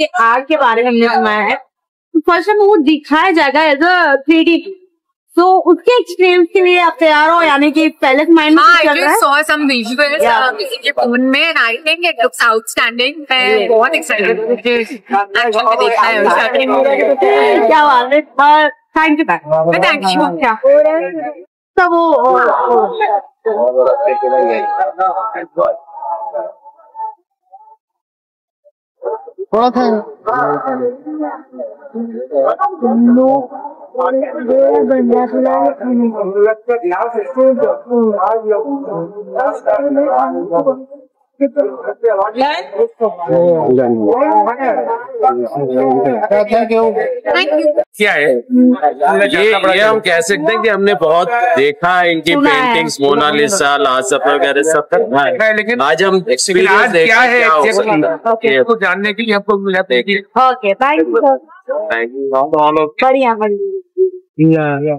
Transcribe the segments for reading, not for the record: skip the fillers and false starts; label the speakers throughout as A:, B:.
A: के आर्ट के बारे में हमने सुना है, तो फर्स्ट टाइम वो दिखाया जाएगा एज अ 3D। तो उसके एक्सपीरियंस के लिए आप तैयार हो, यानी कि पहले माइंड में चल रहा है?
B: saw some visuals के फोन में and I think it looks outstanding. मैं बहुत excited हूँ कि actually में देखना है उसका।
A: क्या बात है, थैंक यू।
B: Thank you. क्या
A: तो वो
C: थोड़ा था
D: क्या है ये हम कह सकते हैं कि हमने बहुत देखा है इनकी पेंटिंग्स, मोनालिसा, लास्ट सफर वगैरह सब करना है, लेकिन आज हम एक्सपीरियंस क्या है आपको जानने के लिए हमको मिला था कि
A: ओके थैंक यू बढ़िया बढ़िया।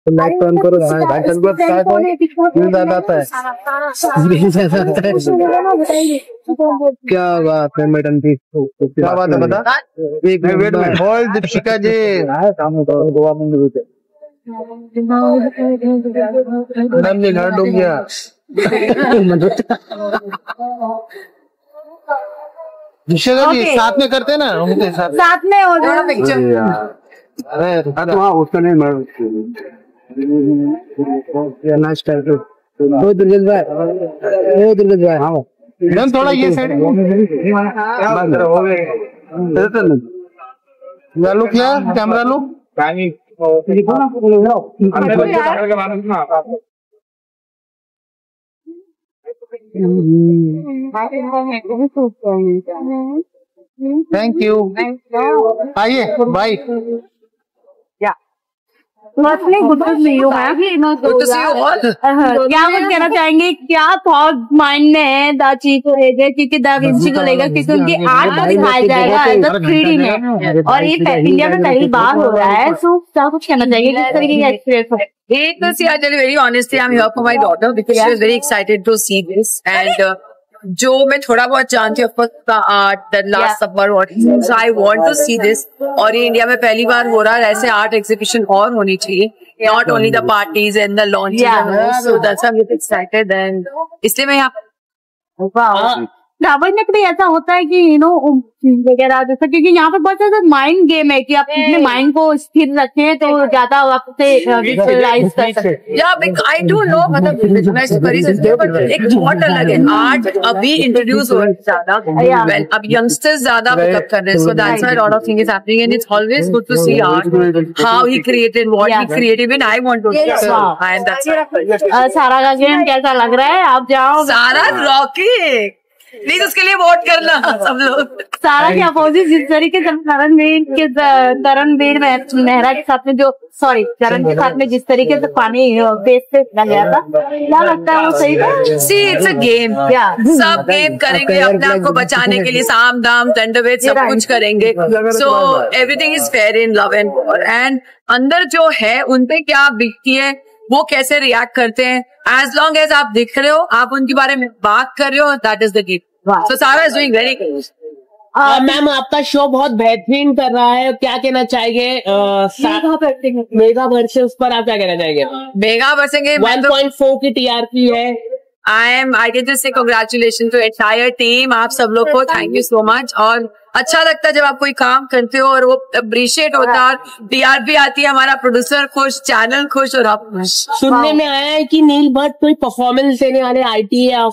C: लाइक टर्न करो भाई, टर्न पर ज्यादा आता है। क्या बात है मैडम जी, क्या बात है बता। एक मिनट बोल दीपिका जी, गोवा में घर डूब गया। दीपिका जी साथ में करते ना, उनके साथ
A: में हो जाए
B: पिक्चर।
C: अरे हाँ उसका नहीं नाइस टाइप वो दुर्गेश भाई हाँ मैम थोड़ा ये साइड लो, क्या कैमरा लो। थैंक यू, आइए bye.
A: Firstly good to see you ma'am. क्या कुछ कहना चाहेंगे, क्या थॉट माइंड में है दा ची को लेकर, क्योंकि दा विंची को लेकर, क्योंकि उनकी आर्ट को दिखाया जाएगा एज अ 3D में, और ये इंडिया में पहली बार हो रहा है। सो क्या कुछ कहना चाहिए, किस तरीके का एक्सपीरियंस है?
B: एक तो see I tell you very honestly, I am here for my daughter because she is very excited to see this, and जो मैं थोड़ा बहुत जानती हूँ का art, the last supper, so I want to see this. और ये India में पहली बार हो रहा है, ऐसे आर्ट एग्जीबिशन और होनी चाहिए, not only the parties and the launches. So that's why I am excited, and इसलिए मैं यहाँ
A: रावण में कभी ऐसा होता है कि यू नो वगैरह जैसा, क्योंकि यहाँ पे बहुत ज्यादा माइंड गेम है कि आप अपने माइंड को स्थिर रखें तो ज्यादा वक्त से विजुअलाइज कर सकते।
B: या आई डोंट नो, मतलब विजुअलाइज कर ही सकते हो, बट एक थॉट अलग है। आर्ट अभी इंट्रोड्यूस हो रहा है ज्यादा, वेल अब यंगस्टर्स ज्यादा पिकअप कर रहे हैं, so that's why lot of things is happening, and it's always good to see art, how he created, what he created, and I want to and that's
A: सारा का गेम कैसा लग रहा है? आप जाओ
B: सारा रॉकी, प्लीज उसके लिए वोट करना सब लोग।
A: सारा के अपोजिट जिस तरीके से तरणवीर मेहरा के साथ में जो चरण के साथ में जिस तरीके से पानी फेस पे गया था, क्या लगता है वो सही था?
B: सी इट्स अ गेम, सब गेम करेंगे अपने आप को बचाने के लिए, साम दाम दंडभेद सब कुछ करेंगे। So everything is fair in love and war, and अंदर जो है उन पे क्या बीतती है, वो कैसे रिएक्ट करते हैं, एज लॉन्ग एज आप दिख रहे हो, आप उनके बारे में बात कर रहे हो, दैट इज द गेम। सो सारा is doing very good.
E: Ma'am आपका शो बहुत बेहतरीन कर रहा है, क्या कहना चाहिए? मेगा वर्सेस पर आप क्या कहना चाहेंगे?
B: मेगा वर्सेंगे
E: 1.4 की टीआरपी है।
B: I can just say congratulations to entire team, आप सब लोग को थैंक यू सो मच। और अच्छा लगता है जब आप कोई काम करते हो और वो अप्रिशिएट होता है, टीआरपी आती है, हमारा प्रोड्यूसर खुश, चैनल खुश और आप खुश।
E: सुनने में आया है कि नील भट्ट कोई परफॉर्मेंस देने वाले, आईटी या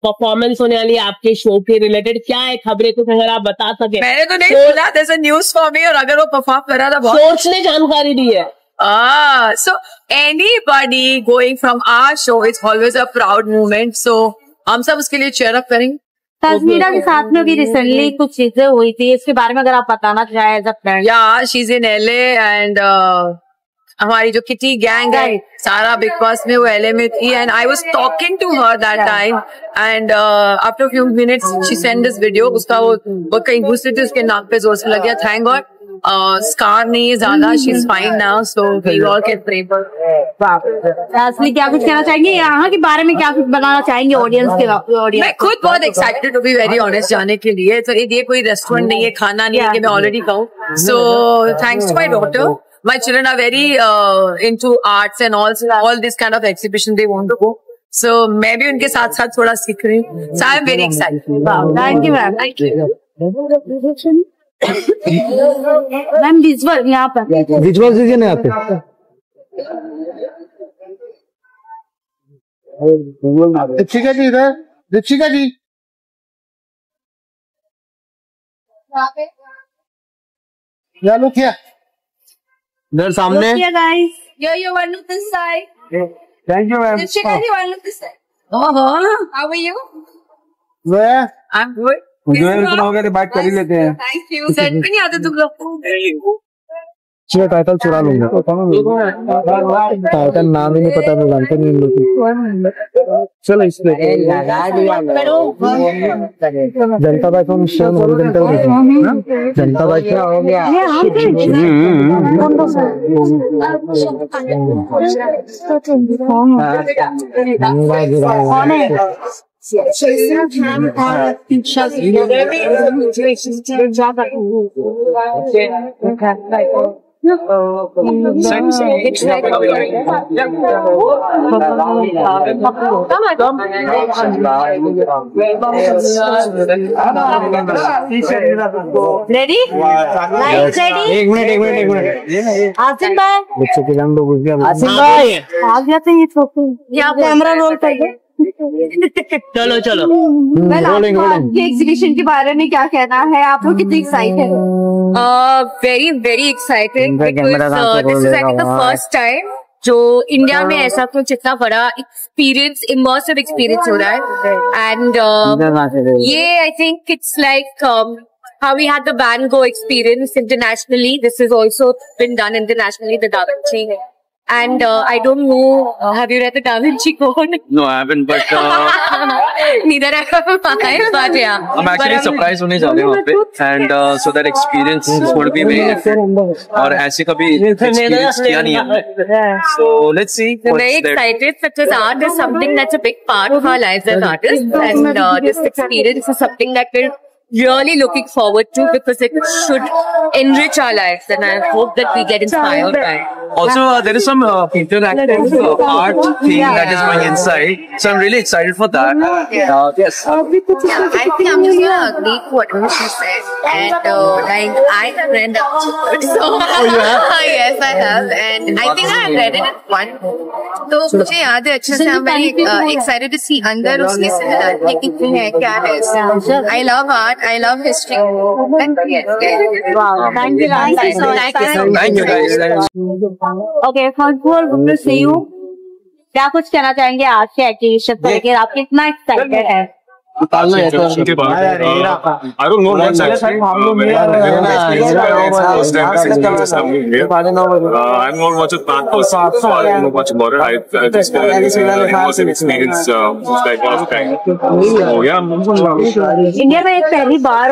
E: परफॉर्मेंस होने वाली आपके शो के रिलेटेड, क्या है खबरें, कुछ अगर आप बता सके।
B: मैंने तो नहीं सुना, there's a news for me, और अगर वो परफॉर्म कर रहा था बहुत
E: सोर्स ने जानकारी दी है।
B: So anybody going from our show, it's always a proud moment. So हम सब उसके लिए cheer up करेंगे।
A: तस्मीरा के साथ में भी रिसेंटली कुछ चीजें हुई थी, इसके बारे में अगर आप बताना चाहें।
B: Yeah, she's in LA and हमारी जो किटी गैंग है सारा बिग बॉस में, वो LA में थी, and I was talking to her that time, and after a few minutes she sent this video, उसका वो कहीं घुस रही थी, उसके नाक पे जोर से लग गया, thank God स्कार नहीं है ज्यादा, she is fine now, so we all can pray for.
A: असली क्या कुछ कहना चाहेंगे यहाँ के बारे में, क्या कुछ बताना चाहेंगे ऑडियंस के?
B: मैं खुद बहुत excited to be very honest जाने के लिए। तो ये कोई रेस्टोरेंट नहीं है, खाना नहीं है कि मैं ऑलरेडी कहूँ। So thanks to my daughter, my children are very into arts and all this kind of exhibition they want to go. So मैं भी उनके साथ साथ थोड़ा सीख रही हूँ। So I am very excited.
A: Thank you ma'am. Ma'am visual यहाँ पर
C: विजुअल दीजिए ना यहाँ पे। दीक्षिका जी इधर, दीक्षिका जी लोग क्या इधर सामने।
A: Guys
B: You want to this side?
C: Thank you ma'am.
B: Dipshika, you want to look this side? How are you? I'm good.
C: बात कर ही लेते हैं।
B: Thank you. सेट भी नहीं आते तुम लोग को?
C: चलो टाइटल चुरा लूंगा। टाइटल नाम ही नहीं पता, मैं जानते नहीं लोग। चलो इस पे जनता बैंक में शेयर जनता बैंक क्या हो गया?
A: रेडी?
C: एक मिनट
A: आसिम भाई,
C: बच्चों के रंग लोग
A: आसिम भाई आ गया तो ये छोटे क्या कैमरा रोल कर दे।
E: चलो चलो
A: आपके एग्जीबिशन के बारे में क्या कहना है? आप लोग कितने एक्साइटेड हो?
B: Very excited because this is I think the first time जो इंडिया में ऐसा कुछ इतना बड़ा एक्सपीरियंस, इमर्सिव एक्सपीरियंस हो रहा है। एंड ये I think it's like how we had the Van Gogh experience internationally. This is also been done internationally, the Da Vinci. And I don't know, have you read the Da Vinci Code?
D: No, I haven't, but
B: neither have I, but yeah.
D: I'm actually surprised होने जा रहे हैं वहाँ पे, and so that experience is going to be very different. और ऐसे कभी experience किया नहीं है, so let's see.
B: I'm very excited because art is something that's a big part of our lives as artists, and this experience is something that we're really looking forward to because it should enrich our lives, and I hope that we get inspired by it.
D: Also, there is some interactive art thing that is going inside, so I'm really excited for that. Yes.
B: I think I'm just gonna agree to whatever she said, and like I have read that book, so yes, I have, and I think I read it in one. तो मुझे याद है अच्छे से। I'm very excited to see अंदर उसकी similarity कितनी है, क्या है। I love art, I love history.
A: Wow, thank you guys. Okay, first of all, good to see you. क्या कुछ कहना चाहेंगे आज के एग्जीबिशन को लेकर? आप कितना एक्साइटेड है?
F: I don't know much actually. I'm not much of that person, so I don't know much about it. I just immersive experience like one of a kind. So yeah.
A: India में एक पहली बार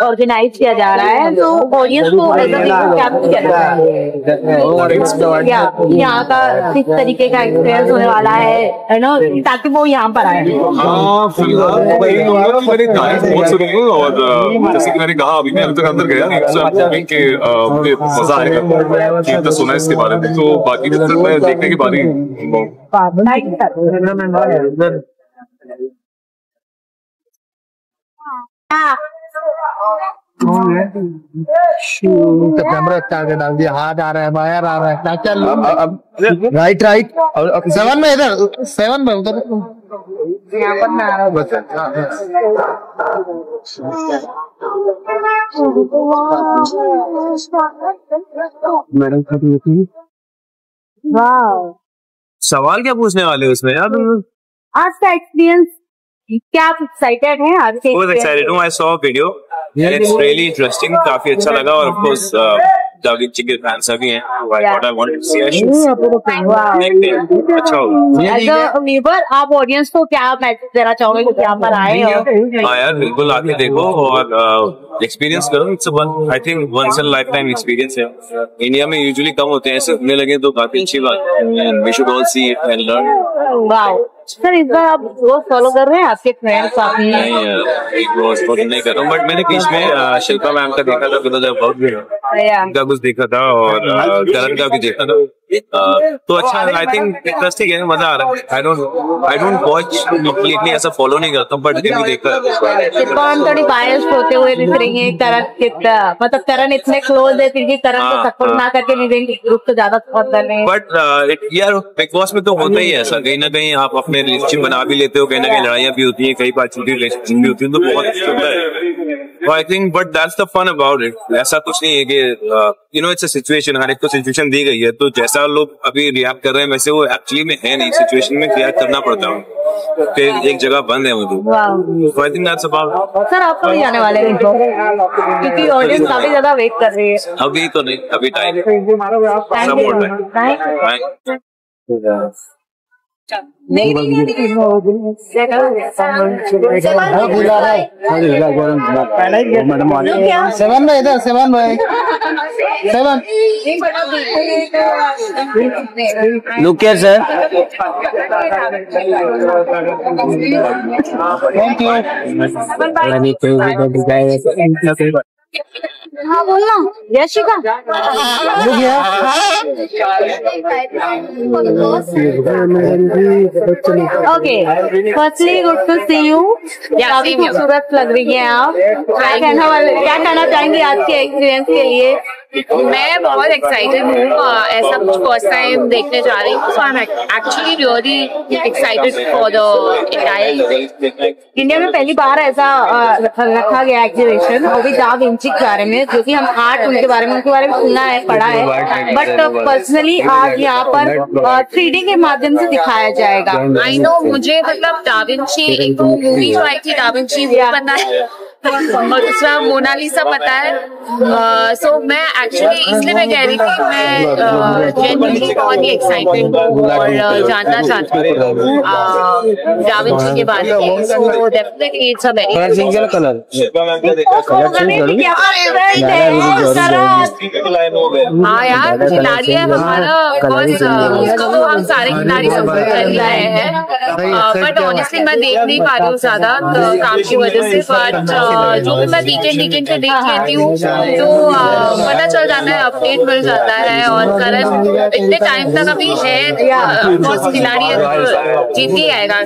A: organise किया जा रहा है, तो audience को क्या कुछ कहना है? यहाँ का किस तरीके का एक्सपीरियंस होने वाला है ना, ताकि वो यहाँ पर आए?
F: मैंने तारीफ बहुत सुनी है, और जैसे कि मैंने कहा अभी मैं अभी तक अंदर गया नहीं, तो कि मुझे मजा आएगा कि तो सुना है इसके बारे में, तो बाकी मैं देखने की बारी।
C: कैमरा आगे डाल दिया, हाथ आ रहा है, बाहर आ रहा है, चल राइट और 7 में इधर 7 में उधर यहाँ पर ना आ रहा बस। मैडम
D: सवाल क्या पूछने वाले उसमें यार?
A: आज का एक्सपीरियंस क्या आप एक्साइटेड हैं? आज के
D: बहुत एक्साइटेड हूँ। I saw a video and it's really interesting, काफी अच्छा लगा, और of course दा विंची के फैन सभी हैं। व्हाट आई वांट टू सी अच्छा होगा।
A: एज अ व्यूअर आप ऑडियंस को क्या मैसेज देना चाहोगे कि यहाँ पर आए और
D: हाँ यार बिल्कुल आके देखो और एक्सपीरियंस करो। It's one I think once in lifetime experience है। इंडिया में यूजुअली कम होते हैं, ऐसे होने लगे तो काफी अच्छी बात है। We should all see it and learn.
A: Wow sir, इस बार आप रोज फॉलो कर रहे हैं आपके फ्रेंड्स आप?
D: नहीं रोज फॉलो नहीं कर रहा हूँ, बट मैंने बीच में शिल्पा मैम का देखा था, उनका कुछ देखा था और करण का भी देखा था। तो अच्छा आई थिंक इंटरेस्टिंग है, मजा आ रहा है। आई डोंट वॉच कंप्लीटली, ऐसा फॉलो नहीं करता हूँ, बट भी देखा
A: कौन थोड़ी बायस्ड होते हुए दिख रही है। करण कितना मतलब करण इतने क्लोज है फिर भी करण को सपोर्ट ना करके निवेदिता ग्रुप तो ज्यादा सपोर्ट कर रहे हैं।
D: बट यार बिग बॉस में तो होता ही है ऐसा, कहीं ना कहीं आप अपने रिलेशनशिप बना भी लेते हो, कहीं ना कहीं लड़ाइयाँ भी होती है, कई बार छोटी रिलेशनशिप भी होती है, तो बहुत अच्छा होता है। I think but that's the fun about it. ऐसा कुछ नहीं है कि you know it's a situation, हर एक को सिचुएशन दी गई है, तो जैसा लोग अभी रिएक्ट कर रहे हैं वैसे वो एक्चुअली में है नहीं, सिचुएशन में रिएक्ट करना पड़ता है। फिर एक जगह बंद है वो। I think that's about.
A: Sir आप कभी जाने वाले हैं क्योंकि ऑडियंस काफी ज्यादा वेट कर रही है?
D: अभी तो नहीं, अभी टाइम
C: सेवन भाई इधर, सेवन भाई seven look care sir. Thank you.
A: हाँ बोलना Yashika. Okay firstly good to see you. काफी खूबसूरत लग रही है आप। क्या कहना चाहेंगे आज के एक्सपीरियंस के लिए?
B: मैं बहुत एक्साइटेड हूँ, ऐसा कुछ फर्स्ट टाइम देखने जा रही हूँ। So I am actually really excited for the entire.
A: India में पहली बार ऐसा रखा गया एग्जीबिशन, वो भी दा विंची के बारे में, जो कि हम आर्ट उनके बारे में सुना है, पढ़ा है, बट पर्सनली आज यहाँ पर 3D के माध्यम से दिखाया जाएगा।
B: आई नो, मुझे मतलब दा विंची एक तो मूवी जो आई थी दा विंची वो पता है और दूसरा मोनालिसा पता है। सो मैं एक्चुअली इसलिए मैं कह रही थी मैं जेन्युइनली बहुत ही एक्साइटेड हूँ और जानना चाहती हूँ दा विंची के बारे में। So definitely it's a very हाँ यार, खिलाड़ी है हमारा, उसको तो हम सारे खिलाड़ी सपोर्ट कर रहे हैं, बट ऑनेस्टली मैं देख नहीं पा रही हूँ ज्यादा काम की वजह से। बट जो भी मैं वीकेंड पे देख लेती हूँ तो पता चल जाता है, अपडेट मिल जाता है। और करण इतने टाइम तक अभी है, बहुत खिलाड़ी है, तो जीत ही आएगा।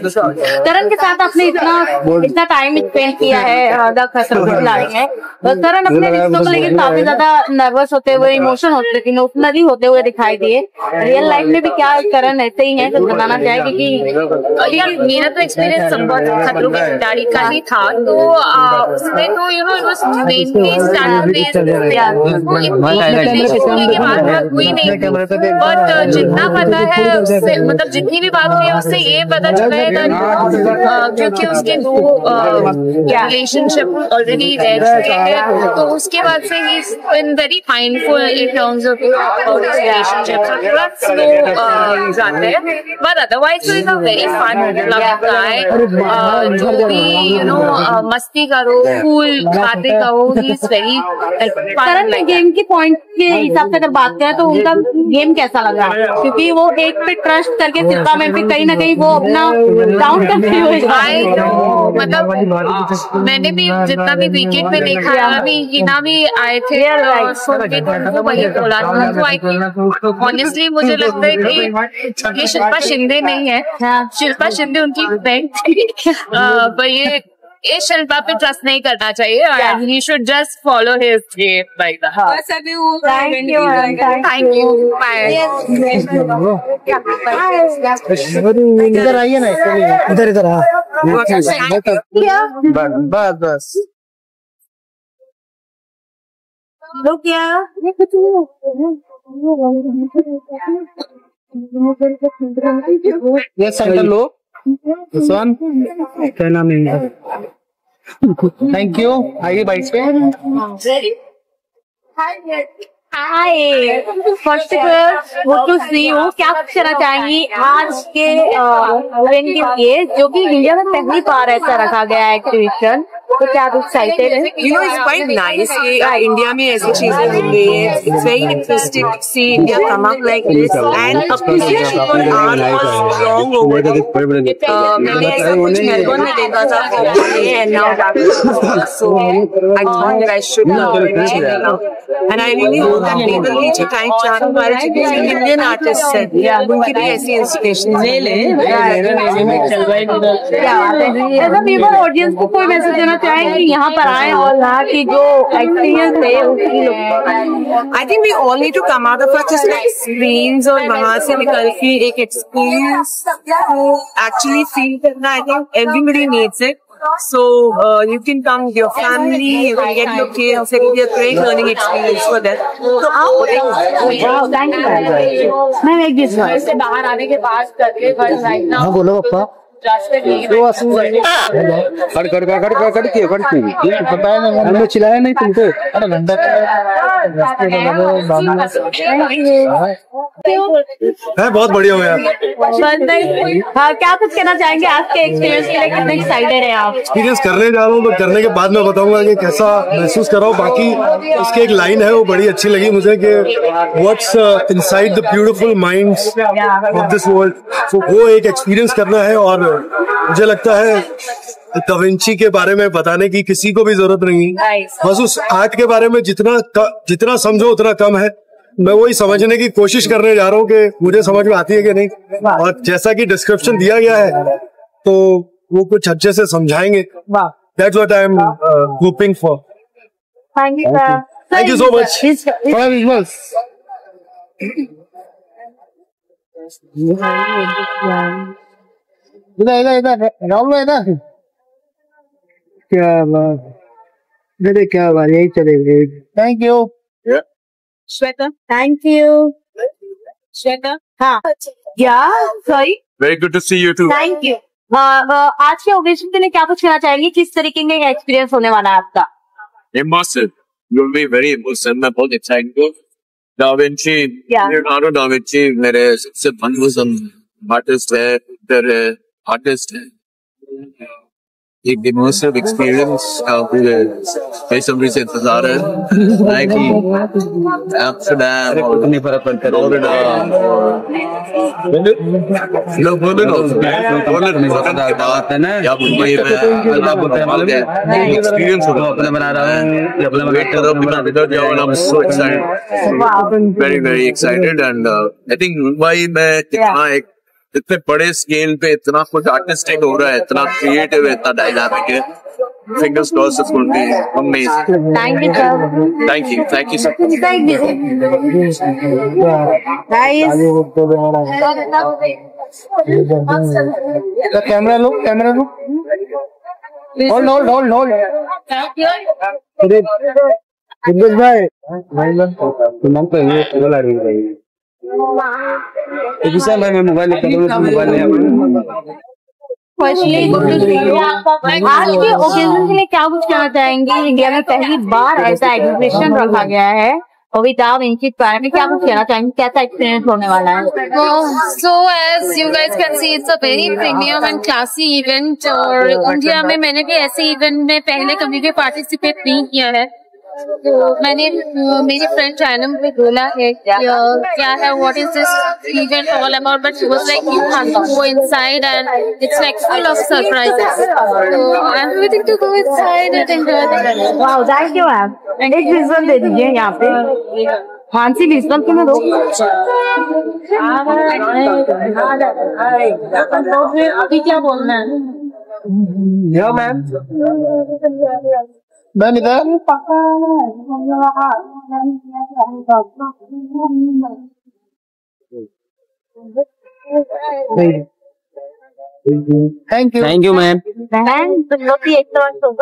A: करण के साथ आपने इतना टाइम स्पेंड किया है, द खतरनाक खिलाड़ी है, करण अपने रिश्तों को लेकर काफी ज्यादा नर्वस होते हुए, इमोशनली होते हुए दिखाई दिए। रियल लाइफ में भी क्या करण ऐसे ही है? कुछ बताना चाहे? क्योंकि
B: यार मेरा तो एक्सपीरियंस बहुत खतरों के खिलाड़ी का ही था, तो उसमें तो you know it was mainly standard की बात हुई नहीं, बट जितना पता है उससे, मतलब जितनी भी बात हुई है उससे ये पता चला है क्योंकि उसके दो रिलेशनशिप ऑलरेडी रह चुके हैं, तो उसके बाद से ही is been very mindful in terms of relationship. थोड़ा स्लो जाते हैं, but otherwise is a very fun love guy. जो भी यू नो मस्ती करो, कूल बातें करो, ही इज वेरी
A: करण में गेम की पॉइंट के हिसाब से अगर बात करें तो उनका गेम कैसा लग रहा है? क्योंकि वो एक पे ट्रस्ट करके शिल्पा में भी कहीं ना कहीं वो अपना डाउन करते हुए,
B: मतलब मैंने भी जितना भी वीकेंड में देखा है, अभी हिना भी आए थे सुन के तो वही बोला। तो आई थिंक ऑनेस्टली मुझे लगता है कि ये शिल्पा शिंदे नहीं है, शिल्पा शिंदे उनकी फ्रेंड थी, पर ये शिल्पा पे ट्रस्ट नहीं करना चाहिए, and he should just follow his game like that.
A: Thank you.
C: इधर आइए ना, इधर बस
A: लोग क्या
C: ये सेंटर लो सुन, क्या नाम है? Thank you. आइए बाइक पे।
A: Hi, first good to see you. क्या कुछ कहना चाहेंगी आज के इवेंट के लिए, जो कि इंडिया में पहली बार ऐसा रखा गया है एग्जीबिशन, तो क्या आप एक्साइटेड हैं?
B: You know, it's quite nice कि इंडिया में ऐसी चीजें हो गई है. It's very interesting to see India come up like this and appreciation for art was strong over it. मैंने ऐसा कुछ मेलबर्न में देखा था and now so I thought that I should check it out. And I really hope that people need to thank Charu हमारे जितने Indian artists हैं, उनकी भी ऐसी इंस्पिरेशन ले ले.
A: ऐसा people ऑडियंस को कोई मैसेज देना चाहें कि यहाँ पर आए और यहाँ की जो एक्सपीरियंस है उसकी लोग?
B: I think we all need to come out of our just like screens और वहाँ से निकल के एक experience actually feel करना. I think everybody needs it. So you can come with your family, you can get your kids. It will be a great learning experience for them. So आओ.
A: Thank you ma'am. एक this से बाहर आने के बाद करके but right now.
C: हाँ बोलो पप्पा। हमने चिल्लाया नहीं तुमको। अरे घंटा है बहुत बढ़िया हो यार।
A: हाँ, क्या कुछ कहना चाहेंगे आज के एक्सपीरियंस के लिए? कितने एक्साइटेड हैं आप?
G: एक्सपीरियंस करने जा रहा हूँ, तो करने के बाद मैं बताऊंगा कि कैसा महसूस कर रहा हूँ। बाकी उसकी एक लाइन है वो बड़ी अच्छी लगी मुझे कि what's inside the beautiful minds of this world. तो वो एक एक्सपीरियंस करना है और मुझे लगता है दा विंची के बारे में बताने की किसी को भी जरूरत नहीं। बस उस आर्ट के बारे में जितना समझो उतना कम है। मैं वही समझने की कोशिश करने जा रहा हूँ कि मुझे समझ में आती है कि नहीं, और जैसा कि डिस्क्रिप्शन दिया गया है तो वो कुछ अच्छे से समझाएंगे। That's what I am hoping for.
A: Thank you, sir.
G: Thank you so much for your visuals.
C: इधर राहुल इधर। क्या बात, मेरे क्या बात, यही चलेंगे। Thank you
B: Shweta,
A: thank you
B: Shweta.
A: हाँ या sorry,
F: Very good to see you too.
A: Thank you. आज के ओकेजन के लिए क्या कुछ कहना चाहेंगे? किस तरीके का एक्सपीरियंस होने वाला है आपका?
D: Immersive. You'll be very immersive. मैं बहुत excited हूँ। Da Vinci, Leonardo da Vinci मेरे सबसे मनपसंद आर्टिस्ट है, एक्टर है, आर्टिस्ट है। एक immersive experience पूरे बेसब्री से इंतजार है। लाइक एम्स्टर्डम और नहीं फर्क पड़ता फ्लोरिडा लोग बोले बात है ना, या मुंबई में अल्लाह बोलते हैं एक्सपीरियंस होगा अपने बना रहा हूँ अपने I'm so excited, very excited and I think Mumbai में इतने बड़े स्केल पे इतना कुछ आर्टिस्टिक हो रहा है, इतना क्रिएटिव है, इतना डायनामिक है। Fingers crossed it's going to be amazing.
A: Thank you, sir.
D: Thank you so much.
A: Thank you. Guys.
C: Camera low hold भाई मैं मोबाइल
A: आज के ओकेजन के लिए क्या कुछ कहना चाहेंगे? इंडिया में पहली बार ऐसा एग्जीबिशन रखा गया है और दा विंची के बारे में क्या कुछ कहना चाहेंगे? कैसा एक्सपीरियंस होने वाला है?
H: So as you guys can see, it's a very premium and classy event और इंडिया में मैंने भी ऐसे इवेंट में पहले कभी भी पार्टिसिपेट नहीं किया है। तो मैंने मेरी फ्रेंड चाइनम को बोला है क्या है what is this event all about, but she was like you have to go inside and it's like full of surprises. तो I am waiting to go inside and enjoy the event.
A: Wow, thank you ma'am. एक visual दे दीजिए यहाँ पे, फांसी visual के में दो।
H: अभी क्या बोलना है?
C: या मैम मैं इधर थैंक यू मैम।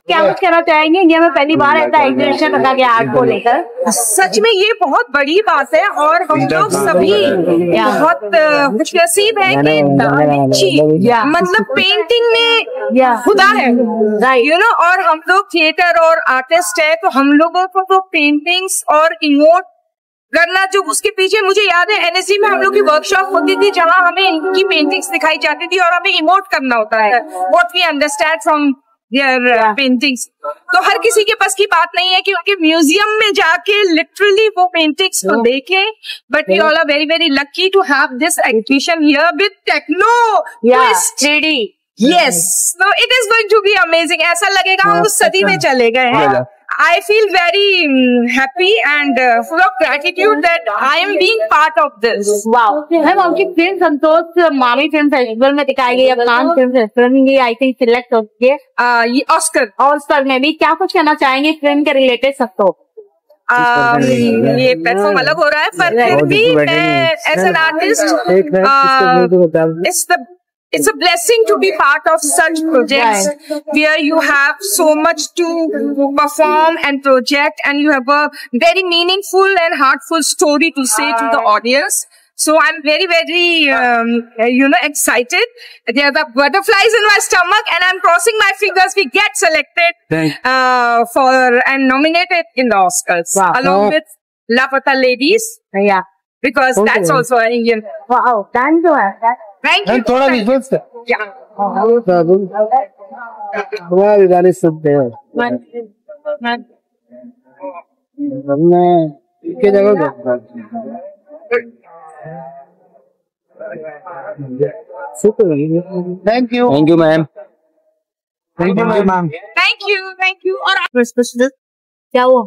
A: क्या कुछ कहना चाहेंगे? इंडिया में पहली बार ऐसा एग्जीबिशन रखा गया आर्ट को लेकर?
B: सच में ये बहुत बड़ी बात है और हम लोग सभी बहुत खुशनसीब हैं कि दा विंची मतलब पेंटिंग में खुदा है, यू नो, और हम लोग थिएटर और आर्टिस्ट है, तो हम लोगों को तो पेंटिंग्स और इमोट
I: करना, जो उसके पीछे मुझे याद है एनएससी में हम लोग की वर्कशॉप होती थी जहां हमें इनकी पेंटिंग्स दिखाई जाती थी और हमें इमोट करना होता है what we understand from their paintings. तो हर किसी के पास की बात नहीं है कि उनके म्यूजियम में जाके लिटरली वो पेंटिंग्स को देखें, but we all are very very lucky to have this exhibition here with techno twist 3D। Yes, so it is going to be amazing. ऐसा लगेगा हम उस सदी में चले गए हैं। I feel very happy and full of gratitude that I am being part of this.
A: Wow. Ma'am आपकी फिल्म संतोष मामी फिल्म फेस्टिवल में दिखाई गई, अब कान फिल्म फेस्टिवल में ये आई थिंक सिलेक्ट हो गई है,
I: ये ऑस्कर में भी। क्या कुछ कहना चाहेंगे फिल्म के रिलेटेड सब? तो ये प्लेटफॉर्म अलग हो रहा है, पर फिर भी मैं as an artist it's a blessing to be part of such projects where you have so much to perform and project, and you have a very meaningful and heartful story to say to the audience. So I'm very, very, excited. There are butterflies in my stomach, and I'm crossing my fingers we get selected for and nominated in the Oscars along with Lapata Ladies.
A: Yeah,
I: because that's also an Indian.
A: Wow, thank you.
I: Thank you.
C: थोड़ा visual से
I: Yeah.
C: हमारे गाने सुनते हैं हमने के जगह thank you ma'am.
I: Thank you. और
A: क्या हुआ?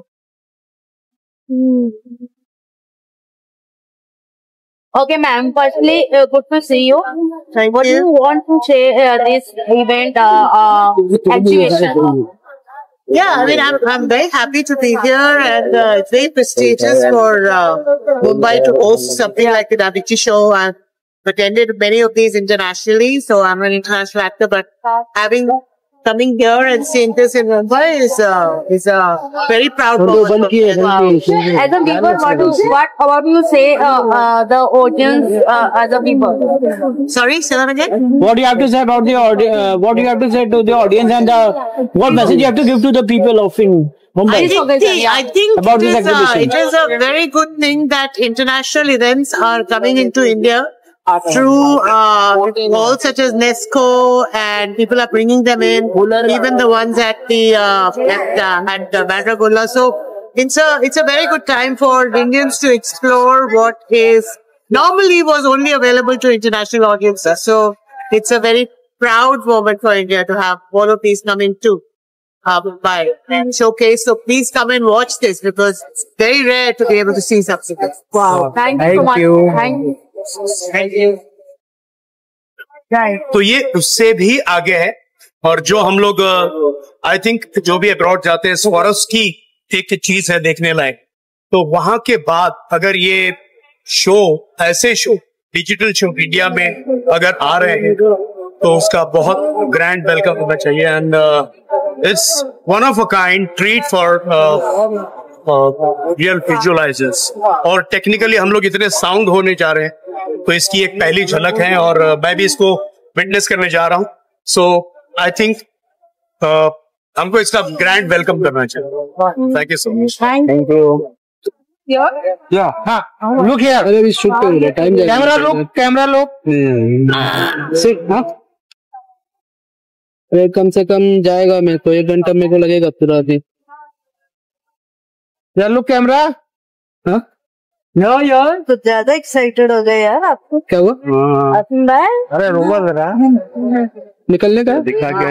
A: Okay, ma'am. Firstly, good to see you. What do you want to say this event exhibition?
J: Yeah, I mean, I'm very happy to be here, and it's very prestigious for Mumbai to host something like the Da Vinci show. I've attended many of these internationally, so I'm an international actor. But coming here and seeing this in Mumbai is a very proud moment.
A: As a people, what about you say the audience as a people?
J: Sorry, say that again.
K: What do you have to say about the audience? What do you have to say to the audience, and what message you have to give to the people of Mumbai?
J: I think it is a very good thing that international events are coming into India through halls such as Nesco, and people are bringing them in, even the ones at the at Bandra Kurla. So it's a very good time for Indians to explore what is normally was only available to international audiences. So it's a very proud moment for India to have all of these coming to Mumbai and showcase. So please come and watch this, because it's very rare to be able to see something.
A: Wow! Thank you so much. Thank you.
L: तो ये उससे भी आगे है, और जो हम लोग आई थिंक जो भी अब्रॉड जाते हैं स्वरस की एक चीज है देखने लायक। तो वहां के बाद अगर ये शो ऐसे शो डिजिटल शो इंडिया में अगर आ रहे हैं तो उसका बहुत ग्रैंड वेलकम होना चाहिए, and it's one of a kind treat for real visualisers. और टेक्निकली हम लोग इतने साउंड होने जा रहे हैं, तो इसकी एक पहली झलक है, और मैं भी इसको विटनेस करने जा रहा हूँ। सो आई थिंक हमको इसका ग्रैंड वेलकम करना चाहिए। Thank you so much.
C: Thank you. Look here, अरे शूट कर टाइम जाएगा। Camera look sit. अरे कम से कम जाएगा, मेरे को 1 घंटा मेरे को लगेगा पूरा दिन। Look camera. हाँ यार
A: तो ज्यादा एक्साइटेड हो गए यार आपको।
C: क्या हुआ?
A: अरे
C: रोमा जरा निकलने का दिखा क्या?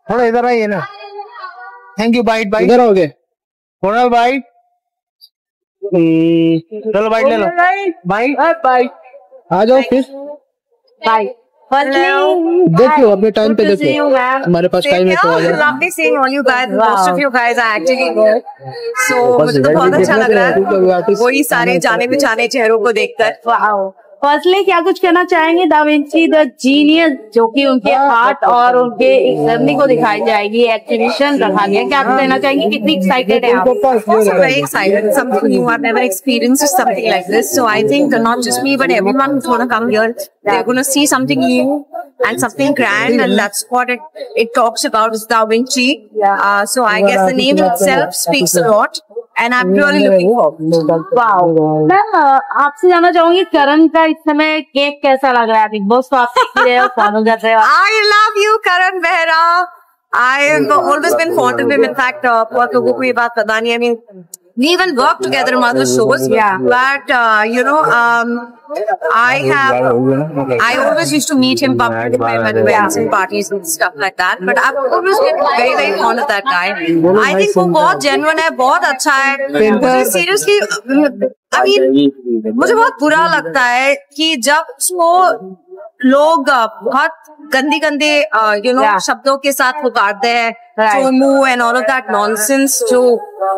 C: थोड़ा इधर आइए ना। Thank you. बाइट इधर हो गए। थोड़ा बाइट। चलो बाइट ले लो। बाइट आ जाओ फिर।
A: बाइट
C: देखो अपने टाइम पे देखो, हमारे पास टाइम है तो आ जाओ।
B: Lovely seeing all you guys. Most of you guys are actually good. So मुझे तो बहुत अच्छा लग रहा है वही सारे जाने पहचाने चेहरों को देखकर।
A: फर्स्टली क्या कुछ कहना चाहेंगे दा विंची द जीनियस, जो कि उनके आर्ट और उनके जर्नी को दिखाई जाएगी, एक्सहिबिशन रखा गया, क्या आप कहना चाहेंगे? कितनी एक्साइटेड है आप?
B: Very excited. Something new. I've never experienced something like this. So I think that not just me, but everyone who's going to come here, they're going to see something new and something grand, and that's what it talks about is Da Vinci. So I guess the name itself speaks a lot. and I'm really looking forward.
A: Wow ma'am, आपसे जानना चाहूंगी करण का इस समय cake कैसा लग रहा है? बिग बॉस तो आप देख रहे हो, फॉलो कर रहे हो।
B: I love you, Karan Mehra. I've always been fond of him. In fact, बहुत लोगों को ये बात पता नहीं. I mean, we even work together on other shows.
A: Yeah.
B: But you know, I always used to meet him publicly at events and parties and stuff like that. But I've always been very, very fond of that guy. I think वो बहुत genuine है, बहुत अच्छा है. मुझे seriously, I mean, मुझे बहुत बुरा लगता है कि जब उसको लोग बहुत गंदे शब्दों के साथ पुकारते हैं, Chomu and all of that nonsense जो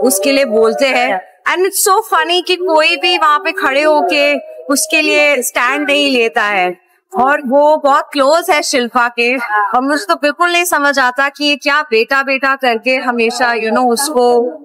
B: उसके लिए बोलते हैं. एंड इट्स सो फनी कि कोई भी वहां पे खड़े होके उसके लिए स्टैंड नहीं लेता है. और वो बहुत क्लोज है शिल्पा के, और मुझे तो बिल्कुल नहीं समझ आता कि ये क्या बेटा बेटा करके हमेशा उसको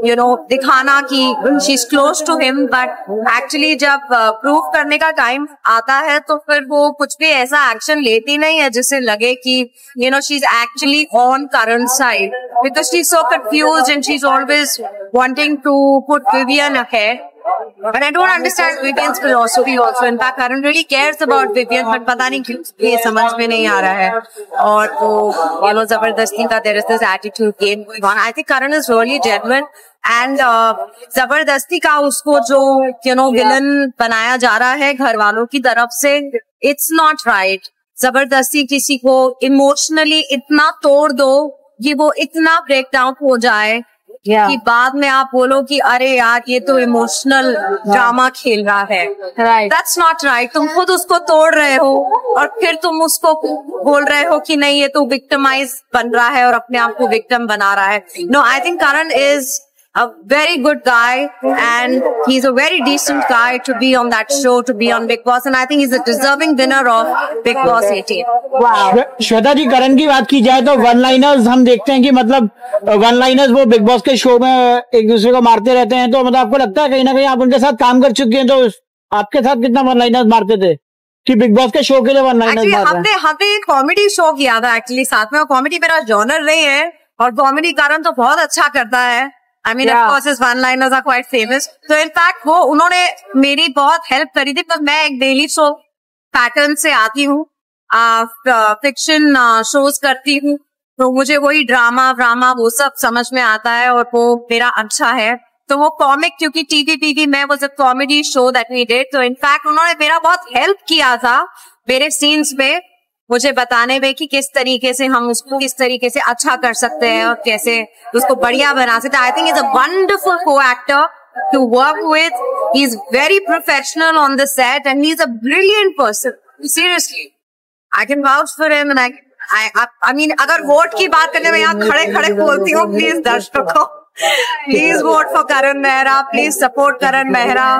B: दिखाना कि she is close to him. But actually जब प्रूव करने का टाइम आता है तो फिर वो कुछ भी ऐसा एक्शन लेती नहीं है जिससे लगे कि she is actually on Karan's side, because she is so confused and she is always wanting to put Vivian ahead. But I don't understand Vivian's philosophy also. In fact, Karan really cares about Vivian, but पता नहीं क्यों ये समझ में नहीं आ रहा है. और वो जबरदस्ती का there is this attitude game going on. I think Karan is really genuine. And जबरदस्ती का उसको जो विलन बनाया जा रहा है घर वालों की तरफ से, it's not right. जबरदस्ती किसी को इमोशनली इतना तोड़ दो कि वो इतना ब्रेक डाउन हो जाए कि बाद में आप बोलो कि अरे यार ये तो इमोशनल ड्रामा खेल रहा है. That's not right. तुम खुद उसको तोड़ रहे हो और फिर तुम उसको बोल रहे हो कि नहीं ये तो विक्टिमाइज बन रहा है और अपने आप को विक्टिम बना रहा है. No, I think Karan is a very good guy and he's a very decent guy to be on that show, to be on Big Boss, and I think he's a deserving winner of Big Boss 18.
K: Wow. Shweta जी, करण की बात की जाए तो one liners हम देखते हैं कि मतलब वन लाइनर्स वो बिग बॉस के शो में एक दूसरे को मारते रहते हैं, तो मतलब आपको लगता है कहीं ना कहीं आप उनके साथ काम कर चुके हैं, तो आपके साथ कितना वन लाइनर्स मारते थे कि बिग बॉस के शो के लिए वन लाइनर्स मार रहे हैं?
B: हमने एक कॉमेडी शो किया था एक्चुअली साथ में, और कॉमेडी मेरा जॉनर नहीं है और कॉमेडी Karan तो बहुत अच्छा करता है. I mean, of course, his one-liners are quite famous. So, in fact, उन्होंने मेरी बहुत हेल्प करी थी, मैं एक डेली शो पैटर्न से आती हूँ, फिक्शन शोज करती हूँ, तो मुझे वही ड्रामा वो सब समझ में आता है और वो मेरा अच्छा है. तो वो कॉमिक, क्योंकि टीवी में वो comedy show that we did, तो इनफैक्ट उन्होंने मेरा बहुत हेल्प किया था मेरे सीन्स में, मुझे बताने में कि किस तरीके से हम उसको किस तरीके से अच्छा कर सकते हैं और कैसे उसको बढ़िया बना सकते हैं. I think is a wonderful co-actor to work with. He is very professional on the set and he is a brilliant person. Seriously I can vouch for him. I mean, अगर वोट की बात करने में यहाँ खड़े बोलती हूँ, please दर्शकों, please vote for Karan Mehra, please support Karan Mehra.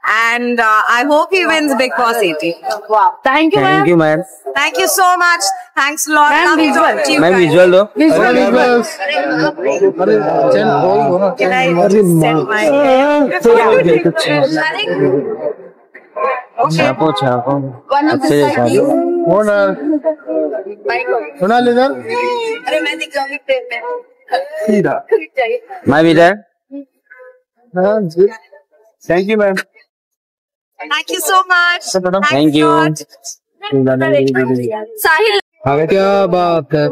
B: And I hope he wins Big Boss 18.
A: Wow. Thank you, ma'am.
K: Thank you, ma'am.
B: Thank you so much. Thanks a lot.
A: Ma'am, visual.
K: Ma'am, visual दो.
A: Visual.
B: Can I send my
K: छापो.
A: अच्छे से
C: सुना ले इधर.
B: अरे मैं दिखाऊंगी प्रेम में.
K: मैम इधर.
C: Thank you, ma'am.
B: Thank you so much.
K: Thank you.
B: साहिल,
C: क्या बात है.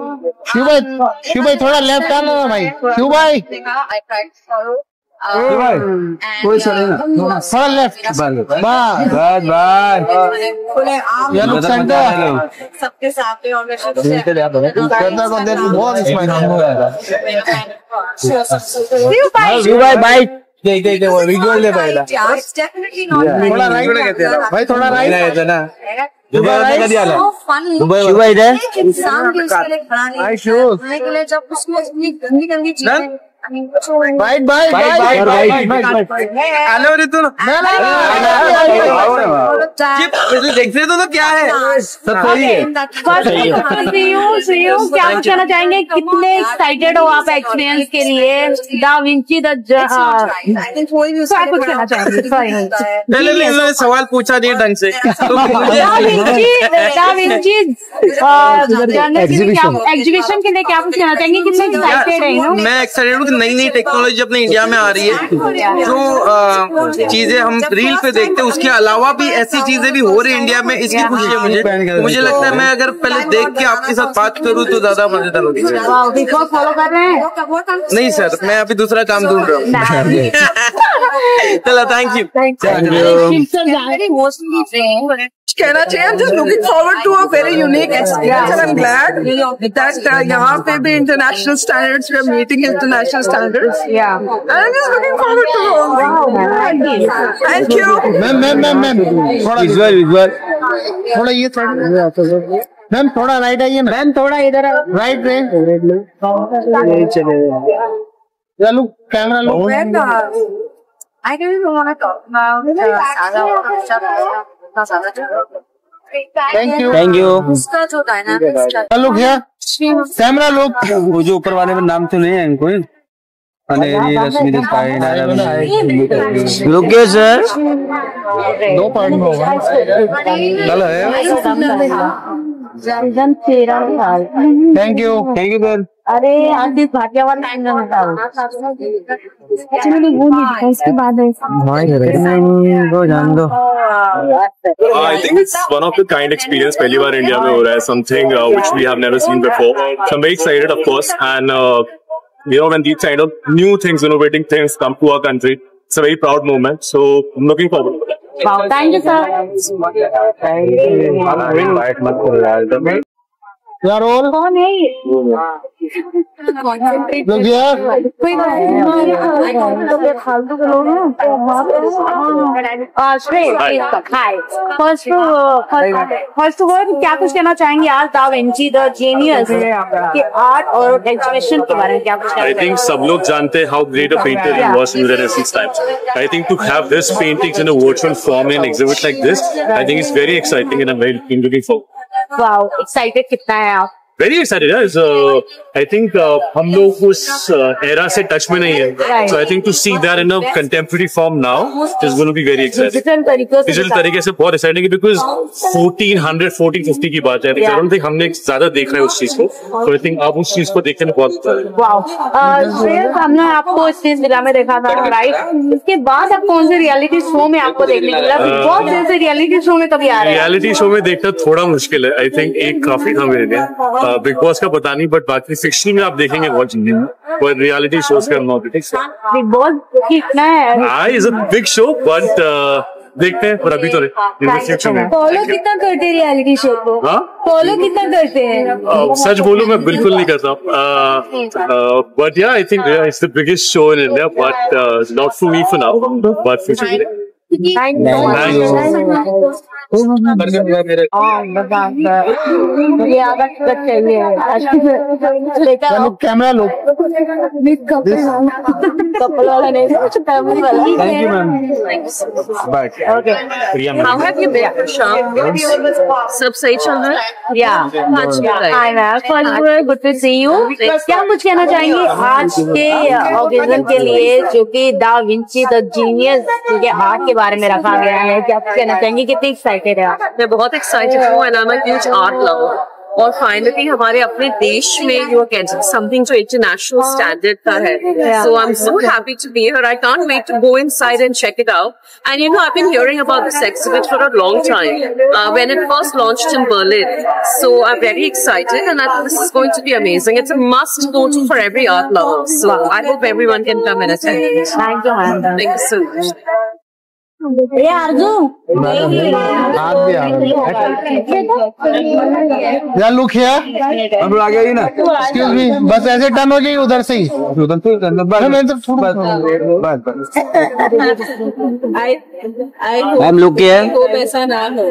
C: शिव भाई थोड़ा लेफ्ट आना ना भाई. शिव भाई कोई चलेगा, थोड़ा लेफ्ट. बाय. ये लोग सेंटर
B: सबके सामने और मैं
C: करना को देख बहुत स्माइल.
K: शिव भाई बाय.
C: दे वो विजुअल ले पहला. थोड़ा राइट भाई, थोड़ा राइट है ना.
K: दुबई इधर.
B: इंसान भी उसके लिए खड़ा नहीं के लिए, जब उसमें इतनी गंदी चीजें.
C: बाइट
L: हेलो ऋतु, देखते तो क्या है.
A: क्या कहना चाहेंगे, कितने एक्साइटेड हो आप एक्सपीरियंस के लिए? दा विंची कुछ कहना चाहेंगे?
L: सवाल पूछा नहीं ढंग से.
A: एग्जीबिशन के लिए क्या कुछ कहना चाहेंगे? कितने एक्साइटेड है?
L: मैं एक्साइटेड हूँ.
M: नई नई टेक्नोलॉजी अपने इंडिया में आ रही है, जो चीजें हम रील पे देखते हैं उसके अलावा भी ऐसी चीजें भी हो रही है इंडिया में, इसकी खुशी है मुझे लगता है मैं अगर पहले देख के आपके साथ बात करूँ तो ज्यादा मजेदार होगी।
A: फॉलो कर रहे हैं?
M: नहीं सर, मैं अभी दूसरा काम ढूंढ रहा हूँ। चलो थैंक यू।
I: कहना चाहिए I'm just looking forward to a very unique experience and I'm glad that यहाँ पे भी international standards, we are meeting international standards. Yeah. And I'm just looking forward to all things. Thank you.
C: Ma'am थोड़ा visual थोड़ा ये ma'am थोड़ा right आइए ना ma'am, थोड़ा इधर राइट रे चलो camera low.
I: I don't even want to talk about
C: thank you
I: उसका जो डायनामिक्स
C: हेलो भैया कैमरा लोग
N: वो जो ऊपर वाले में नाम तो नहीं है इनको अनेरी रश्मि रुकिए सर
C: 2 पार्ट में होगा चलो है थैंक यू
N: सर।
A: अरे आशीष भाग्यवान टाइम ना बताओ वो नहीं इसके बाद
N: जान दो।
F: I think it's one of the kind experience पहली बार इंडिया में हो रहा है, something which we have never seen before. So I'm very excited, of course, and you know when these kind of new things, innovating things come to our country, it's a very proud moment. So I'm looking forward to that.
A: Wow, thank you, sir.
C: यार और
A: कौन है ये?
C: लोग यार
A: कोई फालतू के लोग हैं। फर्स्ट ऑफ ऑल क्या कुछ कहना चाहेंगे आज दा विंची द जीनियस के आर्ट और एग्जीबिशन के बारे में क्या कुछ?
F: I think सब लोग जानते हैं how great a painter he was in the Renaissance times. I think to have his paintings in a virtual form in an exhibit like this, I think it's very exciting and I'm very looking forward.
A: Wow, excited कितना है आप?
F: Very excited, yes. I think हम लोग उस era से touch में नहीं है, so I think to see that in a contemporary form now is going to be very exciting. Digital तरीके से बहुत exciting है because 1450 की बात है। I don't think हमने ज्यादा देख रहे हैं उस चीज को, so I think आप उस चीज को देखने में बहुत
A: वाओ। हमने आपको इस जिला में देखा था, राइट? इसके बाद आप कौन से रियलिटी शो में आपको देखने को मिला? बिग बॉस जैसे रियलिटी शो में कभी आ रहे हैं?
F: रियलिटी शो में देखना थोड़ा मुश्किल है। आई थिंक एक काफी था मेरे लिए, बिग बॉस का पता नहीं, बट बाकी फिक्शन में आप देखेंगे बहुत चीजें, पर रियलिटी शोज का नॉट।
A: बिग बॉस कितना है?
F: Is a big show, but देखते हैं, पर अभी तो नहीं।
A: फॉलो कितना करते हैं रियलिटी शो को? फॉलो कितना करते हैं?
F: सच बोलूं मैं बिल्कुल नहीं करता, बट या I think it's the biggest show in India, but not for me for now, but future.
C: Camera low
B: How have you been, Prashant? सब सही चल रहा है?
A: Good to see you. क्या कुछ कहना चाहेंगे आज के ओकेजन के लिए जो कि दा विंची द जीनियस के आर्ट के बारे में रखा गया है? क्या कहना चाहेंगे? कितनी एक्साइटेड है आप?
B: मैं बहुत एक्साइटेड हूँ and I am a huge art lover. और फाइनली हमारे अपने देश में यू आर गेटिंग समथिंग जो इंटरनेशनल स्टैंडर्ड का है। So I am so happy to be here. I can't wait to go inside and check it out. And you know I have been hearing about this exhibit for a long time when it first launched in Berlin. So I am very excited and I think this is going to be amazing. It's a must go to for every art lover. So I hope everyone can come and attend.
A: Thank you so much. ये अर्जु
C: यार look here,
N: हम लोग आ गए ना,
C: excuse me, बस ऐसे turn हो जाइए उधर से ही,
N: उधर तो मैम लुक हियर,
B: ऐसा ना हो।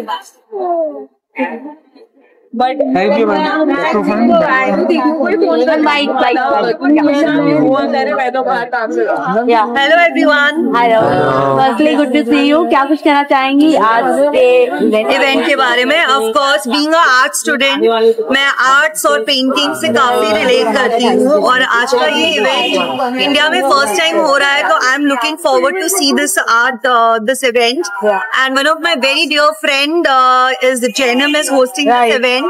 N: But thank you, ma'am.
B: Hello everyone.
A: Hello. Firstly, good to see you. क्या कुछ कहना चाहेंगी आज के
O: इवेंट के बारे में? Of course, being a art student, मैं आर्ट्स और पेंटिंग से काफी रिलेट करती हूँ और आज का ये इवेंट इंडिया में फर्स्ट टाइम हो रहा है, तो I am looking forward to see this art, this event, and one of my very dear friend is Jenam is hosting this event.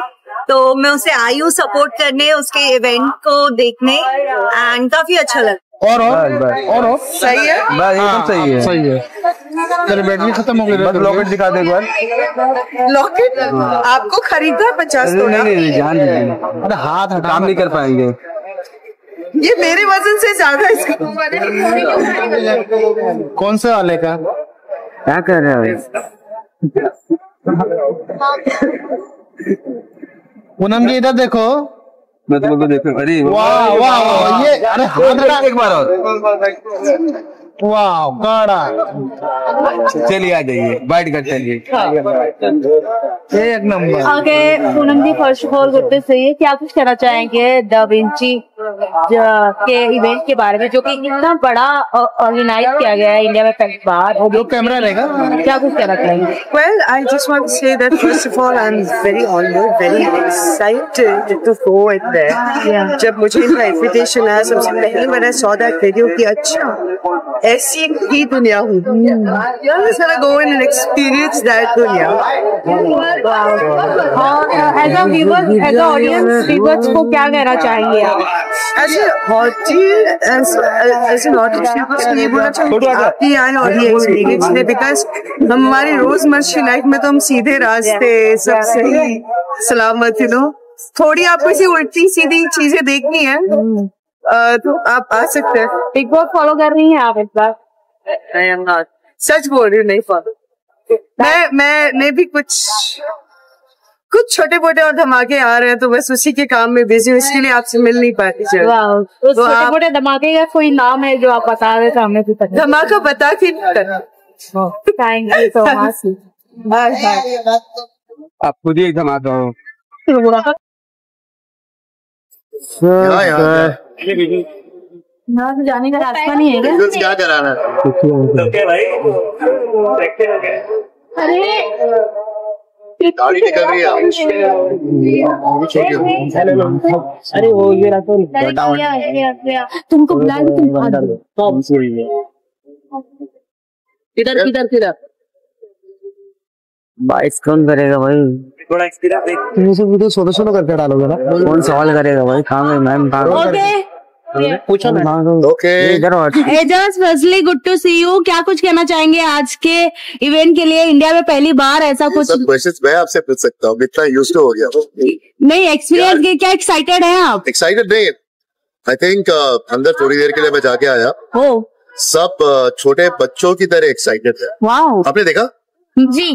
O: तो मैं उसे आई हूँ सपोर्ट करने, उसके इवेंट को देखने, एंड काफी अच्छा लगा।
C: और
N: सही है, बस एकदम सही है,
C: सही है। तेरे बैटरी खत्म हो गई,
N: बस लॉकेट दिखा दे एक बार।
J: लॉकेट आपको खरीदना है 50 तोला?
N: नहीं जान दीजिए,
C: अरे हाथ हटा,
N: काम नहीं कर पाएंगे।
J: ये मेरे वजन से ज्यादा इसका।
C: कौन से वाले का?
N: क्या कर रहे हो?
C: पूनम जी इधर देखो,
N: मैं तुमको देखूं। अरे
C: वाह वाह वाह, ये अरे हाथ
N: एक बार और,
C: वाह गाड़ा।
N: चलिए आ जाइए, बाइट कर चलिए,
C: एक number.
A: Okay Poonam ji, first of all good to see you. क्या कुछ कहना चाहेंगे दा विंची के इवेंट के बारे में, जो कि इतना बड़ा ऑर्गेनाइज किया गया है इंडिया में पहली बार?
C: जो कैमरा रहेगा,
A: क्या कुछ कहना चाहेंगे?
J: Well, I just want to say that first of all, I'm very honored, very excited to go in there. जब मुझे इनका invitation आया सबसे पहले, when I saw that video कि अच्छा ऐसी ही दुनिया होगी, I'm just gonna go in and experience that दुनिया।
A: और as a viewer, as a audience, viewers को क्या कहना चाहेंगे आप?
J: As an audience, ये बोलना चाहूँगी आपकी आए और ये एक्सपीरियंस ने, बिकॉज हमारी रोजमर्रा लाइफ में तो हम सीधे रास्ते सब सही सलामत, यू नो, थोड़ी आपको ऐसी उल्टी सीधी चीजें देखनी है तो आप आ सकते हैं।
A: बिग बॉस फॉलो कर रही हैं आप इस बार?
J: I am not, सच बोल रही हूँ, नहीं फॉलो। मैंने भी कुछ छोटे मोटे और धमाके आ रहे हैं, तो बस उसी के काम में बिजी हूँ, इसके लिए आपसे मिल नहीं पाती।
A: तो छोटे मोटे धमाके का कोई नाम है जो आप बता रहे थे, हमें भी पता?
J: धमाका बता के
A: थैंक यू सो मच।
N: आप खुद ही एक धमाका हो।
A: यहाँ से जाने का रास्ता नहीं है क्या?
C: क्या कराना?
A: अरे
C: गाड़ी निकल रही है।
E: अरे वो ये रहा
A: तुमको बुलाया, तुम
E: किधर
N: बाइस कौन करेगा भाई?
C: थोड़ा एक्सपीरियंस देख, वीडियो सोलो करके डालोगे ना?
N: कौन सवाल करेगा भाई? काम है मैम,
C: पूछो ना। Okay
A: Ejaz, firstly good to see you. क्या कुछ कहना चाहेंगे आज के इवेंट के लिए? इंडिया में पहली बार ऐसा कुछ।
P: सब क्वेश्चंस मैं आपसे पूछ सकता हूँ, इतना यूज्ड हो गया
A: नहीं एक्सपीरियंस के? क्या एक्साइटेड हैं आप?
P: एक्साइटेड नहीं, आई थिंक अंदर थोड़ी देर के लिए मैं जाके आया, सब छोटे बच्चों की तरह एक्साइटेड है।
A: वाओ,
P: आपने देखा?
A: जी,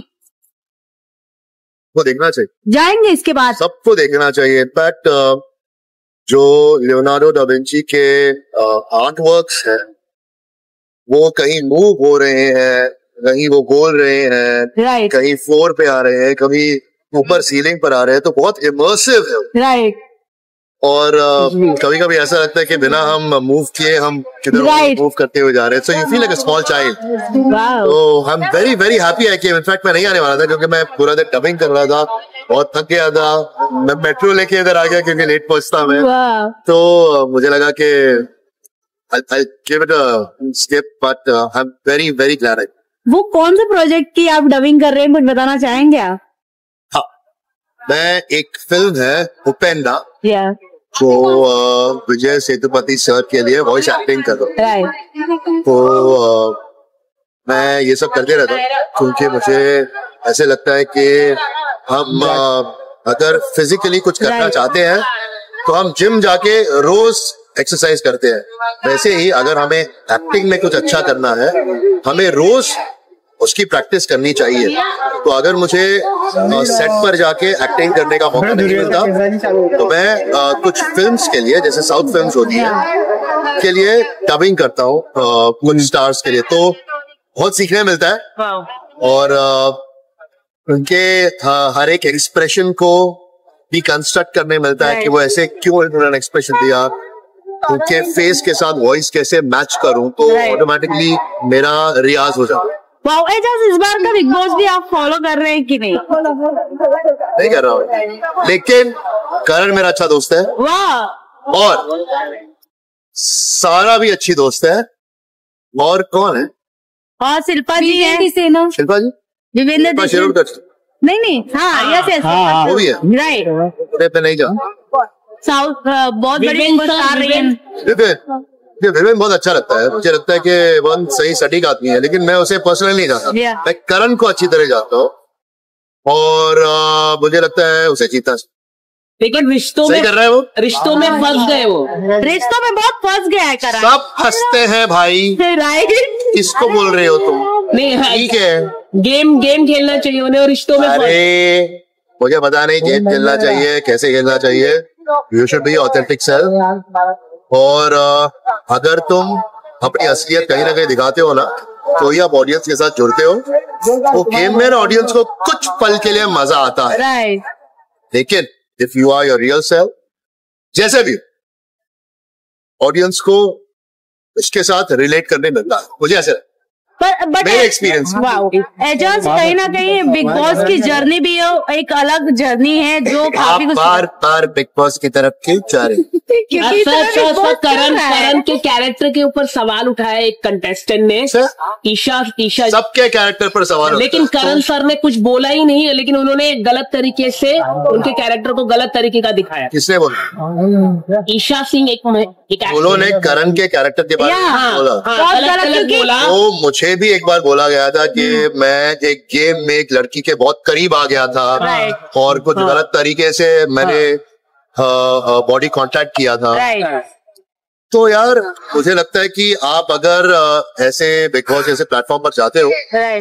P: वो देखना चाहिए,
A: जाएंगे इसके बाद,
P: सबको देखना चाहिए। इनफैक्ट जो लियोनार्डो डा विंची के आर्ट वर्क्स हैं, वो कहीं मूव हो रहे हैं, कहीं वो बोल रहे हैं, कहीं फ्लोर पे आ रहे हैं, कभी ऊपर सीलिंग पर आ रहे हैं, तो बहुत इमर्सिव है।
A: राइट।
P: और कभी कभी ऐसा लगता है कि बिना हम मूव किए हम किधर मूव करते हुए जा रहे हैं। So you feel like a small child. तो I am very very happy है कि इनफैक्ट मैं नहीं आने वाला था, क्योंकि मैं पूरा दिन डबिंग कर रहा था, बहुत थक गया था। मैं मेट्रो लेके इधर आ गया क्योंकि लेट पहुंचता मैं, तो मुझे लगा कि I'll give it a skip, but I'm very very glad.
A: वो कौन से प्रोजेक्ट की आप डबिंग कर रहे हैं, कुछ बताना चाहेंगे आप?
P: हाँ, मैं एक फिल्म है उपेंद्रा, तो विजय सेतुपति सर के लिए वॉइस एक्टिंग कर रहा हूँ। तो मैं ये सब करते रहता हूँ क्योंकि मुझे ऐसे लगता है कि हम अगर फिजिकली कुछ करना चाहते हैं तो हम जिम जाके रोज एक्सरसाइज करते हैं, वैसे ही अगर हमें एक्टिंग में कुछ अच्छा करना है, हमें रोज उसकी प्रैक्टिस करनी चाहिए। तो अगर मुझे सेट पर जाके एक्टिंग करने का मौका नहीं मिलता, तो मैं कुछ फिल्म्स के लिए, जैसे साउथ फिल्म्स होती है, के लिए डबिंग करता हूँ कुछ स्टार्स के लिए। तो बहुत सीखने मिलता है और उनके हर एक एक्सप्रेशन को भी कंस्ट्रक्ट करने मिलता है कि वो ऐसे क्यों उन्होंने एक्सप्रेशन दिया, उनके फेस के साथ वॉइस कैसे मैच करूं, तो ऑटोमेटिकली मेरा रियाज हो जाता है।
A: वाओ, एजाज, इस बार का बिग बॉस भी आप फॉलो कर रहे हैं कि नहीं?
P: नहीं कर रहा हूँ, लेकिन करण मेरा अच्छा दोस्त है।
A: वाह।
P: और सारा भी अच्छी दोस्त है। और कौन है?
A: और शिल्पा जी है।
P: शिल्पा जी,
A: विवेंद्र नहीं, हाँ, यस,
P: वो भी है,
A: राइट।
P: पे नहीं जा,
A: साउथ बहुत बड़ी स्टार रही है।
P: विवेन बहुत अच्छा लगता है, मुझे लगता है कि वन सही सटीक आदमी है, लेकिन मैं उसे पर्सनली नहीं जानता। मैं करण को अच्छी तरह जानता हूँ और मुझे लगता है उसे जीतना।
E: लेकिन रिश्तों
P: में कर रहा है वो,
E: रिश्तों में फंस गए, वो
A: रिश्तों में बहुत फंस गया है करण।
P: सब फंसते हैं भाई,
A: राइट?
P: किसको बोल रहे हो तुम?
E: नहीं
P: ठीक है,
E: गेम खेलना चाहिए उन्हें और रिश्तों में।
P: अरे मुझे पता नहीं गेम खेलना चाहिए, कैसे खेलना चाहिए। You should be authentic self. और अगर तुम अपनी असलियत कहीं ना कहीं दिखाते हो ना, तो ही आप ऑडियंस के साथ जुड़ते हो। वो गेम में ऑडियंस को कुछ पल के लिए मजा आता है, लेकिन if you are your real self, जैसे भी ऑडियंस को इसके साथ रिलेट करने मिलता है, मुझे ऐसे मेरे एक्सपीरियंस।
A: एजाज कहीं ना कहीं बिग बॉस की जर्नी भी एक अलग जर्नी है जो काफी कुछ
P: बार बिग बॉस की तरफ क्यों जा रहे?
E: करण के कैरेक्टर के ऊपर सवाल उठाया एक कंटेस्टेंट ने। ईशा
P: सबके कैरेक्टर पर सवाल,
E: लेकिन करण सर ने कुछ बोला ही नहीं है, लेकिन उन्होंने गलत तरीके से उनके कैरेक्टर को गलत तरीके का दिखाया।
P: किसने बोला?
E: ईशा सिंह
P: उन्होंने करण के कैरेक्टर के बारे में बोला। तो मुझे भी एक बार बोला गया था कि मैं एक गेम में एक लड़की के बहुत करीब आ गया था और कुछ गलत तरीके से मैंने बॉडी कांटेक्ट किया था। तो यार मुझे लगता है कि आप अगर ऐसे बिग बॉस जैसे प्लेटफॉर्म पर जाते हो,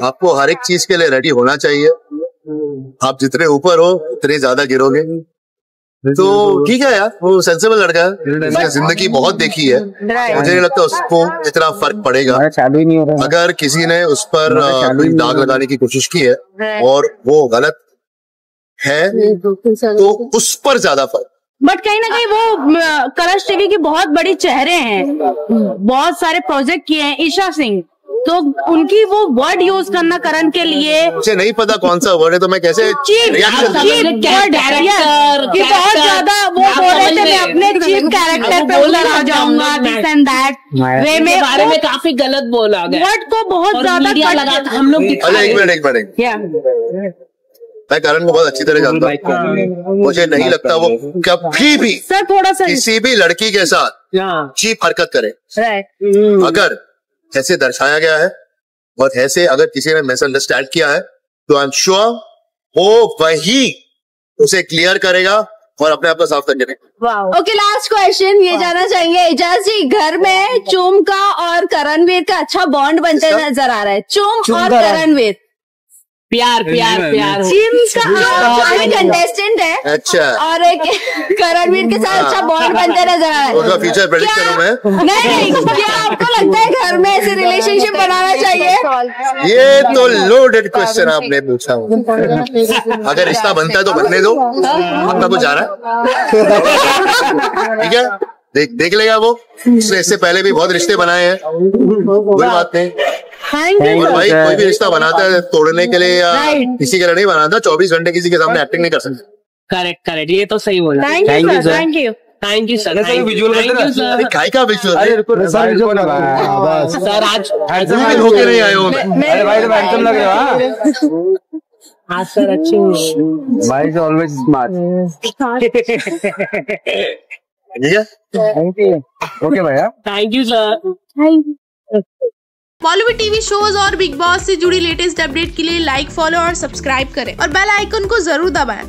P: आपको हर एक चीज के लिए रेडी होना चाहिए। आप जितने ऊपर हो उतने ज्यादा गिरोगे। तो ठीक है यार, वो सेंसिबल लड़का है, उसने जिंदगी बहुत देखी है, मुझे नहीं लगता उसको इतना फर्क पड़ेगा। अगर किसी ने उस पर कोई दाग लगाने की कोशिश की है और वो गलत है तो उस पर ज्यादा फर्क।
A: बट कहीं ना कहीं वो कलर्स टीवी की बहुत बड़ी चेहरे हैं, बहुत सारे प्रोजेक्ट किए हैं ईशा सिंह, तो उनकी वो वर्ड यूज करना करण के लिए
P: मुझे नहीं पता कौन सा वर्ड है, तो मैं कैसे रिएक्शन
A: बहुत ज्यादा वो बोल रहे थे मैं अपने चीप कैरेक्टर पे उतर आ जाऊंगा, दिस एंड दैट वे में बारे में
E: काफी गलत बोला गया,
A: वर्ड को बहुत ज्यादा
E: लगा था हम लोग।
P: एक मिनट मैं करण को बहुत अच्छी तरह जानता हूँ, मुझे नहीं लगता वो कभी भी
A: सर थोड़ा सा
P: किसी भी लड़की के साथ चीप हरकत करे। अगर ऐसे दर्शाया गया है और ऐसे अगर किसी ने मिसअंडरस्टैंड किया है तो आई एम श्योर वो वही उसे क्लियर करेगा और अपने आप को साफ करने में।
A: ओके, लास्ट क्वेश्चन ये जानना चाहेंगे एजाज जी, घर में चूम का और करणवीर का अच्छा बॉन्ड बनते नजर आ रहा है। चूम और करणवीर
E: प्यार
A: कंटेस्टेंट है,
P: अच्छा,
A: और एक करणवीर के साथ अच्छा बॉन्ड बनते नजर आ रहा है।
P: उसका फ्यूचर प्रेडिक्ट करूं मैं?
A: नहीं, क्या आपको लगता है घर में ऐसे रिलेशनशिप बनाना चाहिए?
P: ये तो लोडेड क्वेश्चन आपने पूछा। अगर रिश्ता बनता है तो बनने दो, अपना कुछ जा रहा है, ठीक है, देख लेगा वो। उसने इससे पहले भी बहुत रिश्ते बनाए हैं, कोई बात नहीं। और भाई कोई भी रिश्ता बनाता है तोड़ने के लिए या किसी के लिए नहीं बनाता, 24 घंटे किसी के सामने एक्टिंग नहीं कर सकते।
E: करेक्ट, ये तो सही बोला।
A: Thank you sir.
P: काय का विजुअल
E: सर आज
P: होके नहीं आए हो
N: अरे भाई तो एकदम लग रहा है
E: हाँ सर, अच्छी
N: भाई इज ऑलवेज स्मार्ट।
P: ठीक है,
N: ओके भैया,
E: thank you sir.
Q: Bollywood TV shows और बिग बॉस से जुड़ी लेटेस्ट अपडेट के लिए लाइक, फॉलो और सब्सक्राइब करें और बेल आइकन को जरूर दबाएं।